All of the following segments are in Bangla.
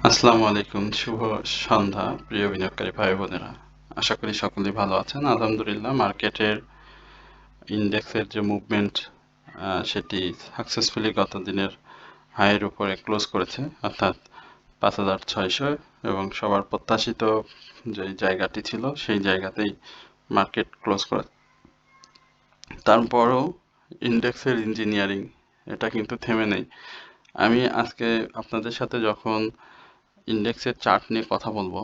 আসসালামু আলাইকুম, শুভ সন্ধ্যা প্রিয় বিনিয়োগকারী ভাই বোনেরা। আশা করি সকলেই ভালো আছেন। আলহামদুলিল্লাহ, মার্কেটের ইন্ডেক্সের যে মুভমেন্ট সেটি সাকসেসফুলি গত দিনের হাইয়ের উপরে ক্লোজ করেছে, অর্থাৎ 5,600, এবং সবার প্রত্যাশিত যে জায়গাটি ছিল সেই জায়গাতেই মার্কেট ক্লোজ করে। তারপরও ইন্ডেক্সের ইঞ্জিনিয়ারিং এটা কিন্তু থেমে নেই। আমি আজকে আপনাদের সাথে যখন ইন্ডেক্সের চার্ট নিয়ে কথা বলবো,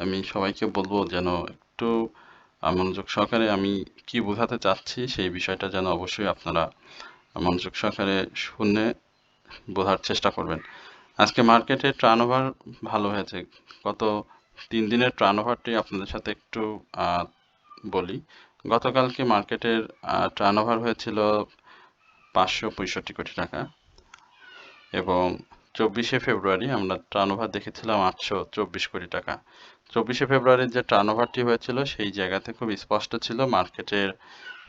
আমি সবাইকে বলবো যেন একটু মনোযোগ সহকারে আমি কি বোঝাতে চাচ্ছি সেই বিষয়টা যেন অবশ্যই আপনারা মনোযোগ সহকারে শুনে বোঝার চেষ্টা করবেন। আজকে মার্কেটের টার্নওভার ভালো হয়েছে। গত 3 দিনের টার্নওভারটি আপনাদের সাথে একটু বলি। গতকালকে মার্কেটের টার্নওভার হয়েছিল 565 কোটি টাকা, এবং 24শে ফেব্রুয়ারি আমরা টার্নওভার দেখেছিলাম 824 কোটি টাকা। 24শে ফেব্রুয়ারির যে টার্নওভারটি হয়েছিল সেই জায়গাতে খুব স্পষ্ট ছিল মার্কেটের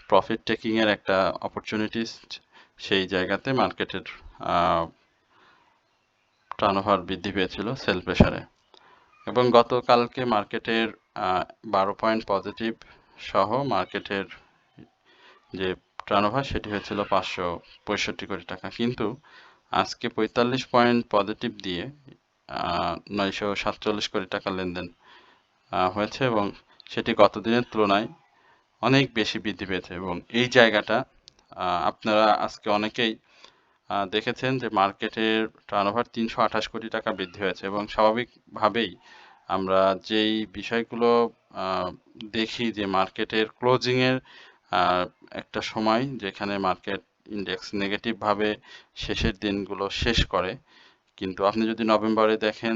প্রফিট টেকিং এর একটা অপরচুনিটিস, সেই জায়গাতে মার্কেটের টার্নওভার বৃদ্ধি পেয়েছিল সেল প্রেসারে। এবং গতকালকে মার্কেটের 12 পয়েন্ট পজিটিভ সহ মার্কেটের যে টার্নওভার সেটি হয়েছিল 565 কোটি টাকা, কিন্তু আজকে 45 পয়েন্ট পজিটিভ দিয়ে 947 কোটি টাকা লেনদেন হয়েছে, এবং সেটি গত দিনের তুলনায় অনেক বেশি বৃদ্ধি পেয়েছে। এবং এই জায়গাটা আপনারা আজকে অনেকেই দেখেছেন যে মার্কেটের টার্নওভার 328 কোটি টাকা বৃদ্ধি হয়েছে, এবং স্বাভাবিকভাবেই আমরা যেই বিষয়গুলো দেখি যে মার্কেটের ক্লোজিংয়ের একটা সময় যেখানে মার্কেট ইন্ডেক্স নেগেটিভভাবে শেষের দিনগুলো শেষ করে, কিন্তু আপনি যদি নভেম্বরে দেখেন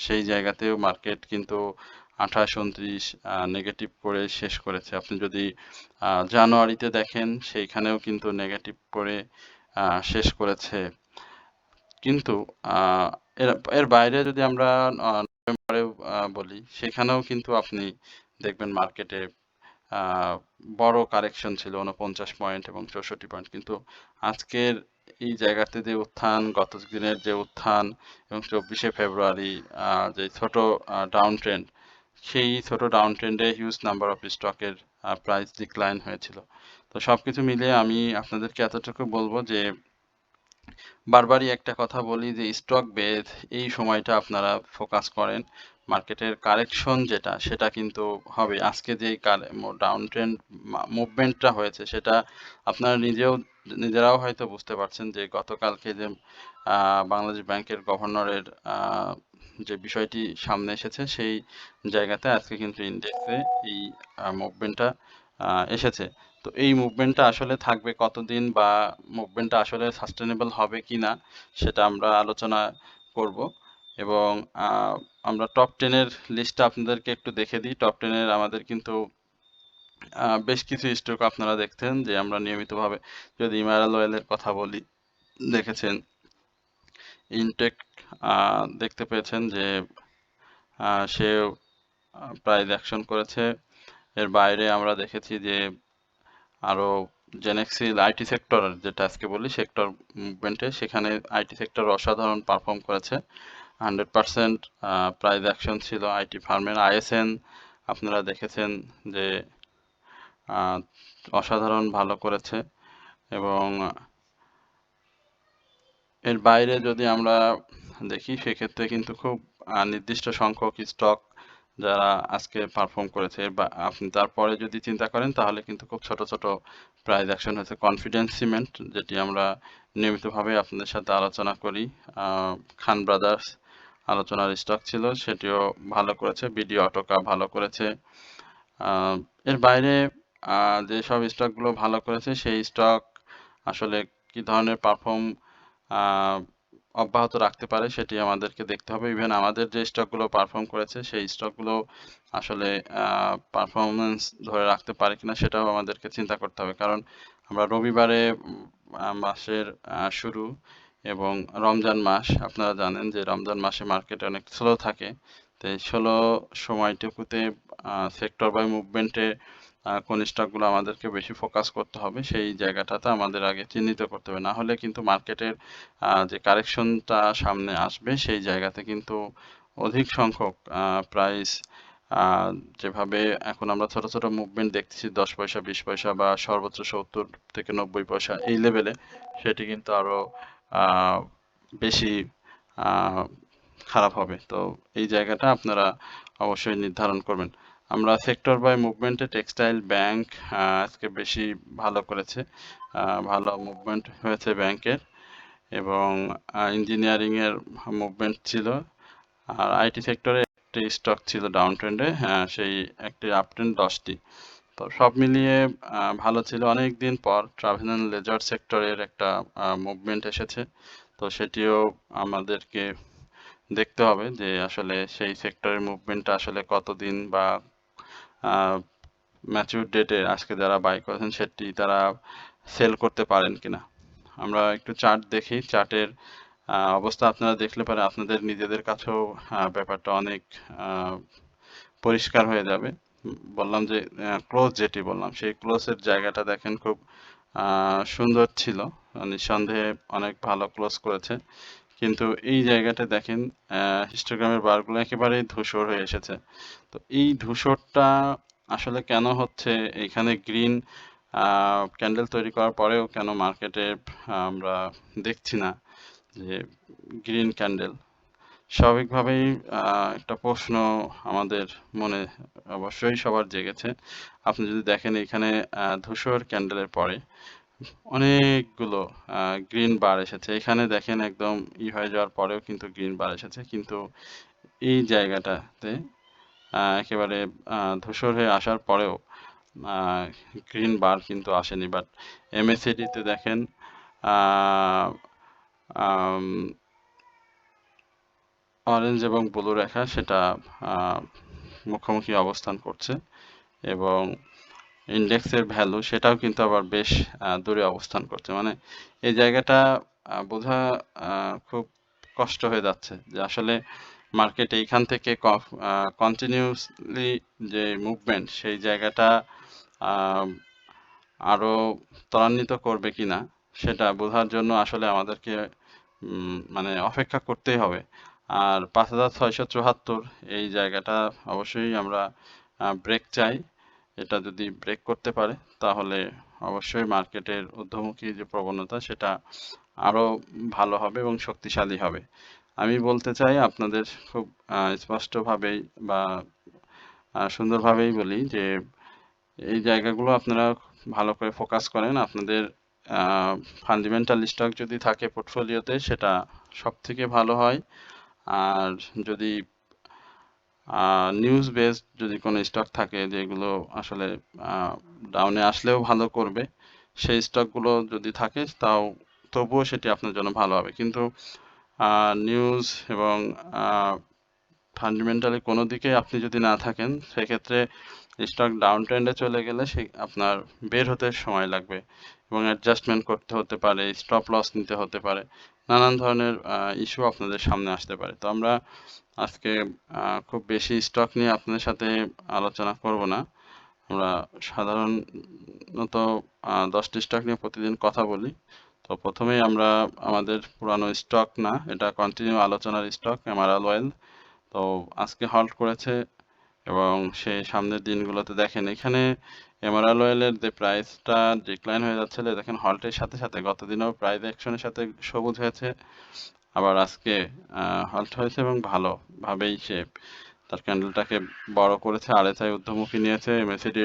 সেই জায়গাতেও মার্কেট কিন্তু 28-29 নেগেটিভ করে শেষ করেছে। আপনি যদি জানুয়ারিতে দেখেন সেইখানেও কিন্তু নেগেটিভ করে শেষ করেছে। কিন্তু এর এর বাইরে যদি আমরা নভেম্বরে বলি, সেখানেও কিন্তু আপনি দেখবেন মার্কেটে বড় কারেকশন ছিল 49 পয়েন্ট এবং 64 পয়েন্ট, কিন্তু আজকের এই জায়গাতে যে উত্থান, গত দিনের যে উত্থান, এবং 24শে ফেব্রুয়ারি যে ছোট ডাউন ট্রেন্ড, সেই ছোট ডাউন ট্রেন্ডে হিউজ নাম্বার অফ স্টকের প্রাইস ডিক্লাইন হয়েছিল। তো সবকিছু মিলিয়ে আমি আপনাদেরকে এতটুকু বলবো যে বারবারই একটা কথা বলি যে স্টক বেস এই সময়টা আপনারা ফোকাস করেন। মার্কেটের কারেকশন যেটা সেটা কিন্তু হবে। আজকে যে ডাউন ট্রেন্ড মুভমেন্টটা হয়েছে সেটা আপনারা নিজেরাও হয়তো বুঝতে পারছেন যে গতকালকে যে বাংলাদেশ ব্যাংকের গভর্নরের যে বিষয়টি সামনে এসেছে সেই জায়গাতে আজকে কিন্তু ইন্ডেক্সে এই মুভমেন্টটা এসেছে। তো এই মুভমেন্টটা আসলে থাকবে কতদিন, বা মুভমেন্টটা আসলে সাস্টেনেবল হবে কিনা সেটা আমরা আলোচনা করব। এবং আমরা টপ 10-এর লিস্টটা আপনাদেরকে একটু দেখে দিই। টপ 10-এর আমাদের কিন্তু বেশ কিছু স্টক আপনারা দেখছেন যে আমরা নিয়মিতভাবে, যদি ইমারাল অয়েলের কথা বলি, দেখেছেন ইনটেক দেখতে পেয়েছেন যে সে প্রাইস অ্যাকশন করেছে। এর বাইরে আমরা দেখেছি যে আরও জেনেক্সিল আইটি সেক্টর, যেটা আজকে বলি সেক্টর মুভমেন্টে, সেখানে আইটি সেক্টর অসাধারণ পারফর্ম করেছে। 100% প্রাইস অ্যাকশন ছিল আইটি ফার্মের। আইএসএন আপনারা দেখেছেন যে অসাধারণ ভালো করেছে। এবং এর বাইরে যদি আমরা দেখি সেক্ষেত্রে কিন্তু খুব নির্দিষ্ট সংখ্যক স্টক যারা আজকে পারফর্ম করেছে, বা আপনি তারপরে যদি চিন্তা করেন তাহলে কিন্তু খুব ছোট ছোট প্রাইস অ্যাকশন হয়েছে। কনফিডেন্স সিমেন্ট, যেটি আমরা নিয়মিতভাবে আপনাদের সাথে আলোচনা করি, খান ব্রাদার্স আলোচনার স্টক ছিল, সেটিও ভালো করেছে। বিডি অটোকা ভালো করেছে। এর বাইরে যেসব স্টকগুলো ভালো করেছে সেই স্টক আসলে কি ধরনের পারফর্ম অব্যাহত রাখতে পারে সেটি আমাদেরকে দেখতে হবে। ইভেন আমাদের যে স্টকগুলো পারফর্ম করেছে সেই স্টকগুলো আসলে পারফরমেন্স ধরে রাখতে পারে কিনা সেটাও আমাদেরকে চিন্তা করতে হবে, কারণ আমরা রবিবারে মাসের শুরু, এবং রমজান মাস, আপনারা জানেন যে রমজান মাসে মার্কেট অনেক স্লো থাকে। তো এই স্লো সময়টুকুতে সেক্টর বাই মুভমেন্টে কোন স্টকগুলো আমাদেরকে বেশি ফোকাস করতে হবে সেই জায়গাটাতে আমাদের আগে চিহ্নিত করতে হবে, না হলে কিন্তু মার্কেটের যে কারেকশনটা সামনে আসবে সেই জায়গাতে কিন্তু অধিক সংখ্যক প্রাইস যেভাবে এখন আমরা ছোট ছোট মুভমেন্ট দেখতেছি 10 পয়সা 20 পয়সা বা সর্বোচ্চ 70 থেকে 90 পয়সা এই লেভেলে, সেটি কিন্তু আরো বেশি আহ, খারাপ হবে। তো এই জায়গাটা আপনারা অবশ্যই নির্ধারণ করবেন। আমরা সেক্টর বাই মুভমেন্টে টেক্সটাইল, ব্যাংক আজকে বেশি ভালো করেছে, ভালো মুভমেন্ট হয়েছে ব্যাংকের, এবং ইঞ্জিনিয়ারিং এর মুভমেন্ট ছিল। আর আইটি সেক্টরে একটি স্টক ছিল ডাউন ট্রেন্ডে, সেই একটি আপ ট্রেন্ড 10টি। তো সব মিলিয়ে ভালো ছিল। অনেক দিন পর ট্রাভেল অ্যান্ড লেজার সেক্টরের একটা মুভমেন্ট এসেছে, তো সেটিও আমাদেরকে দেখতে হবে যে আসলে সেই সেক্টরের মুভমেন্টটা আসলে কতদিন বা ম্যাচিউর ডেটে আজকে যারা বাই করেছেন সেটি তারা সেল করতে পারেন কিনা। আমরা একটু চার্ট দেখি, চার্টের অবস্থা আপনারা দেখলে পরে আপনাদের নিজেদের কাছেও ব্যাপারটা অনেক পরিষ্কার হয়ে যাবে। বললাম যে ক্লোজ, যেটি বললাম সেই ক্লোজের জায়গাটা দেখেন খুব সুন্দর ছিল, নিঃসন্দেহে অনেক ভালো ক্লোজ করেছে, কিন্তু এই জায়গাটা দেখেন হিস্টোগ্রামের বারগুলো একেবারেই ধূসর হয়ে এসেছে। তো এই ধূসরটা আসলে কেন হচ্ছে, এখানে গ্রিন ক্যান্ডেল তৈরি করার পরেও কেন মার্কেটে আমরা দেখছি না যে গ্রিন ক্যান্ডেল? স্বাভাবিকভাবেই একটা প্রশ্ন আমাদের মনে অবশ্যই সবার জেগেছে। আপনি যদি দেখেন এখানে ধূসর ক্যান্ডেলের পরে অনেকগুলো গ্রিন বার এসেছে, এখানে দেখেন একদম হয়ে যাওয়ার পরেও কিন্তু গ্রিন বার এসেছে, কিন্তু এই জায়গাটাতে একেবারে ধূসর হয়ে আসার পরেও গ্রিন বার কিন্তু আসেনি। বাট এমএসিডিতে দেখেন অরেঞ্জ এবং ব্লু রেখা সেটা মুখোমুখি অবস্থান করছে, এবং ইন্ডেক্সের ভ্যালু সেটাও কিন্তু আবার বেশ দূরে অবস্থান করছে। মানে এই জায়গাটা বোঝা খুব কষ্ট হয়ে যাচ্ছে যে আসলে মার্কেট এইখান থেকে কন্টিনিউসলি যে মুভমেন্ট সেই জায়গাটা আরো ত্বরান্বিত করবে কিনা সেটা বোঝার জন্য আসলে আমাদেরকে মানে অপেক্ষা করতেই হবে। আর 5674 এই জায়গাটা অবশ্যই আমরা ব্রেক চাই। এটা যদি ব্রেক করতে পারে তাহলে অবশ্যই মার্কেটের ঊর্ধ্বমুখী যে প্রবণতা সেটা আরো ভালো হবে এবং শক্তিশালী হবে। আমি বলতে চাই আপনাদের খুব স্পষ্টভাবেই বা সুন্দরভাবেই বলি যে এই জায়গাগুলো আপনারা ভালো করে ফোকাস করেন। আপনাদের ফান্ডামেন্টাল স্টক যদি থাকে পোর্টফোলিওতে সেটা সব থেকে ভালো হয়। আর যদি নিউজ বেসড যদি কোনো স্টক থাকে যেগুলো আসলে ডাউনে আসলেও ভালো করবে, সেই স্টকগুলো যদি থাকে তাও তবুও সেটি আপনার জন্য ভালো হবে। কিন্তু নিউজ এবং ফান্ডামেন্টালি কোনো দিকে আপনি যদি না থাকেন সেক্ষেত্রে স্টক ডাউন ট্রেন্ডে চলে গেলে সে আপনার বের হতে সময় লাগবে এবং অ্যাডজাস্টমেন্ট করতে হতে পারে, স্টপ লস নিতে হতে পারে, নানান ধরনের ইস্যু আপনাদের সামনে আসতে পারে। তো আমরা আজকে খুব বেশি স্টক নিয়ে আপনাদের সাথে আলোচনা করব না। আমরা সাধারণত 10টি স্টক নিয়ে প্রতিদিন কথা বলি। তো প্রথমেই আমরা আমাদের পুরানো স্টক না, এটা কন্টিনিউ আলোচনার স্টক এমারাল অয়েল। তো আজকে হল্ট করেছে এবং সে সামনের দিনগুলোতে দেখেন এখানে এমারাল অয়েলের যে প্রাইসটা ডিক্লাইন হয়ে যাচ্ছিল, দেখেন হল্টের সাথে সাথে গত দিনেও প্রাইস অ্যাকশনের সাথে সবুজ হয়েছে, আবার আজকে হল্ট হয়েছে এবং ভালোভাবেই সে তার ক্যান্ডেলটাকে বড় করেছে, আরএসআই ঊর্ধ্বমুখী নিয়েছে, এমএসিডি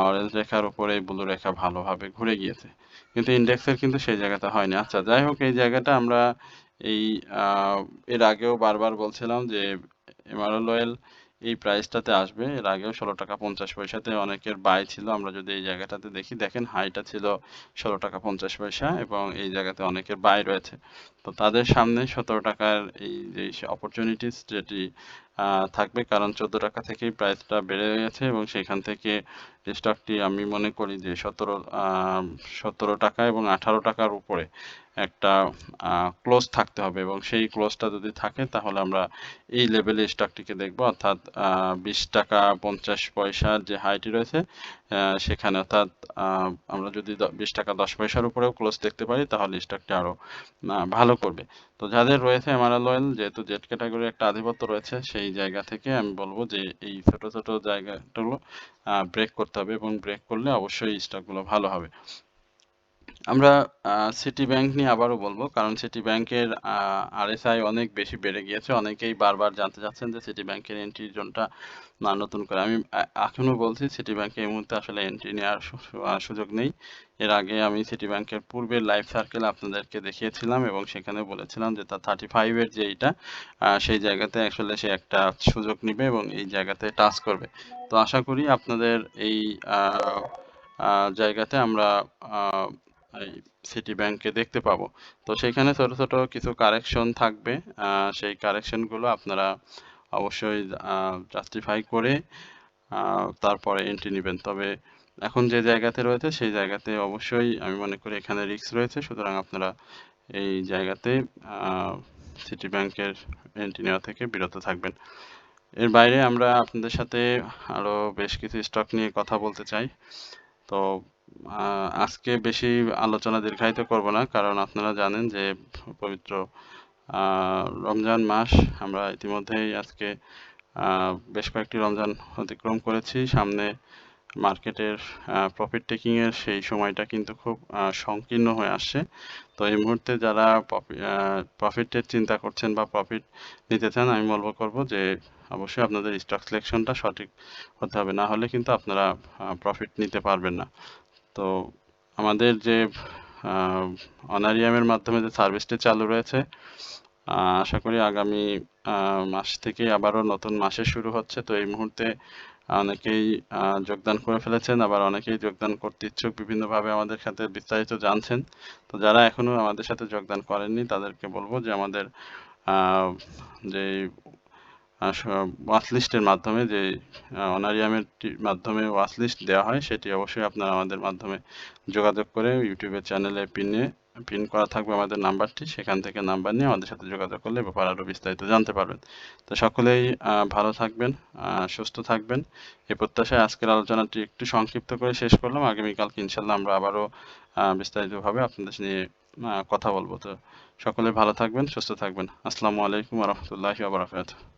অরেঞ্জ রেখার উপরে এই ব্লু রেখা ভালোভাবে ঘুরে গিয়েছে, কিন্তু ইন্ডেক্সের কিন্তু সেই জায়গাটা হয়নি। আচ্ছা যাই হোক, এই জায়গাটা আমরা এই এর আগেও বারবার বলছিলাম যে এমারাল অয়েল এই প্রাইসটাতে আসবে। এর আগেও 16 টাকা 50 পয়সাতে অনেকের বাই ছিল। আমরা যদি এই জায়গাটাতে দেখি, দেখেন হাইটা ছিল 16 টাকা 50 পয়সা এবং এই জায়গাতে অনেকের বাই রয়েছে। তো তাদের সামনে 17 টাকার এই যে অপরচুনিটিস যেটি থাকবে, কারণ 14 টাকা থেকেই প্রাইসটা বেড়ে গেছে এবং সেখান থেকে স্টকটি আমি মনে করি যে 17 টাকা এবং 18 টাকার উপরে একটা ক্লোজ থাকতে হবে, এবং সেই ক্লোজটা যদি থাকে তাহলে আমরা এই লেভেলে স্টকটিকে দেখব, অর্থাৎ 20 টাকা 50 পয়সার যে হাইটি রয়েছে সেখানে, অর্থাৎ আমরা যদি 20 টাকা 10 পয়সার উপরেও ক্লোজ দেখতে পারি তাহলে স্টকটি আরও ভালো করবে। তো যাদের রয়েছে এমআরএল অয়েল, যেহেতু জেড ক্যাটাগরি একটা আধিপত্য রয়েছে, সেই জায়গা থেকে আমি বলবো যে এই ছোট ছোট জায়গাগুলো ব্রেক করতে হবে, এবং ব্রেক করলে অবশ্যই স্টকগুলো ভালো হবে। আমরা সিটি ব্যাংক নিয়ে আবারও বলবো, কারণ সিটি ব্যাংকের আরএসআই অনেক বেশি বেড়ে গিয়েছে। অনেকেই বারবার জানতে চাচ্ছেন যে সিটি ব্যাংকের এন্ট্রি জোনটা নতুন করে। আমি এখনো বলছি সিটি ব্যাংকে এই মুহূর্তে আসলে এন্ট্রি নেওয়ার সুযোগ নেই। এর আগে আমি সিটি ব্যাংকের পূর্বের লাইফ সার্কেল আপনাদেরকে দেখিয়েছিলাম এবং সেখানে বলেছিলাম যে তার 35 এর যে এইটা সেই জায়গাতে আসলে সে একটা সুযোগ নিবে এবং এই জায়গাতে টাচ করবে। তো আশা করি আপনাদের এই জায়গাতে আমরা এই সিটি ব্যাংকে দেখতে পাবো। তো সেখানে ছোট ছোট কিছু কারেকশন থাকবে, সেই কারেকশনগুলো আপনারা অবশ্যই জাস্টিফাই করে তারপরে এন্ট্রি নেবেন। তবে এখন যে জায়গাতে রয়েছে সেই জায়গাতে অবশ্যই আমি মনে করি এখানে রিস্ক রয়েছে, সুতরাং আপনারা এই জায়গাতে সিটি ব্যাংকের এন্ট্রি নেওয়া থেকে বিরত থাকবেন। এর বাইরে আমরা আপনাদের সাথে আরও বেশ কিছু স্টক নিয়ে কথা বলতে চাই। তো আজকে বেশি আলোচনা দীর্ঘায়িত করব না, কারণ আপনারা জানেন যে পবিত্র রমজান মাস, আমরা ইতিমধ্যেই আজকে বেশ কয়েকটি রমজান অতিক্রম করেছি। সামনে মার্কেটের প্রফিট টেকিংয়ের সেই সময়টা কিন্তু খুব সংকীর্ণ হয়ে আসছে। তো এই মুহূর্তে যারা প্রফিটের চিন্তা করছেন বা প্রফিট নিতে চান, আমি করব যে অবশ্যই আপনাদের স্টক সিলেকশনটা সঠিক হতে হবে, না হলে কিন্তু আপনারা প্রফিট নিতে পারবেন না। তো আমাদের যে অনারিয়ামের মাধ্যমে যে সার্ভিসটি চালু রয়েছে, আশা করি আগামী মাস থেকে আবারও নতুন মাসে শুরু হচ্ছে। তো এই মুহূর্তে অনেকেই যোগদান করে ফেলেছেন, আবার অনেকেই যোগদান করতে ইচ্ছুক, বিভিন্নভাবে আমাদের সাথে বিস্তারিত জানছেন। তো যারা এখনো আমাদের সাথে যোগদান করেননি তাদেরকে বলবো যে আমাদের যে ওয়াচ লিস্টের মাধ্যমে যে অনারিয়ামের মাধ্যমে ওয়াচ লিস্ট দেওয়া হয়, সেটি অবশ্যই আপনারা আমাদের মাধ্যমে যোগাযোগ করে ইউটিউবের চ্যানেলে পিন করা থাকবে আমাদের নাম্বারটি, সেখান থেকে নাম্বার নিয়ে আমাদের সাথে যোগাযোগ করলে ব্যাপারে আরও বিস্তারিত জানতে পারবেন। তো সকলেই ভালো থাকবেন, সুস্থ থাকবেন, এই প্রত্যাশায় আজকের আলোচনাটি একটু সংক্ষিপ্ত করে শেষ করলাম। আগামীকালকে ইনশাল্লাহ আমরা আবারও বিস্তারিতভাবে আপনাদের নিয়ে কথা বলবো। তো সকলে ভালো থাকবেন, সুস্থ থাকবেন। আসসালামু আলাইকুম ওয়া রাহমাতুল্লাহি ওয়া বারাকাতুহু।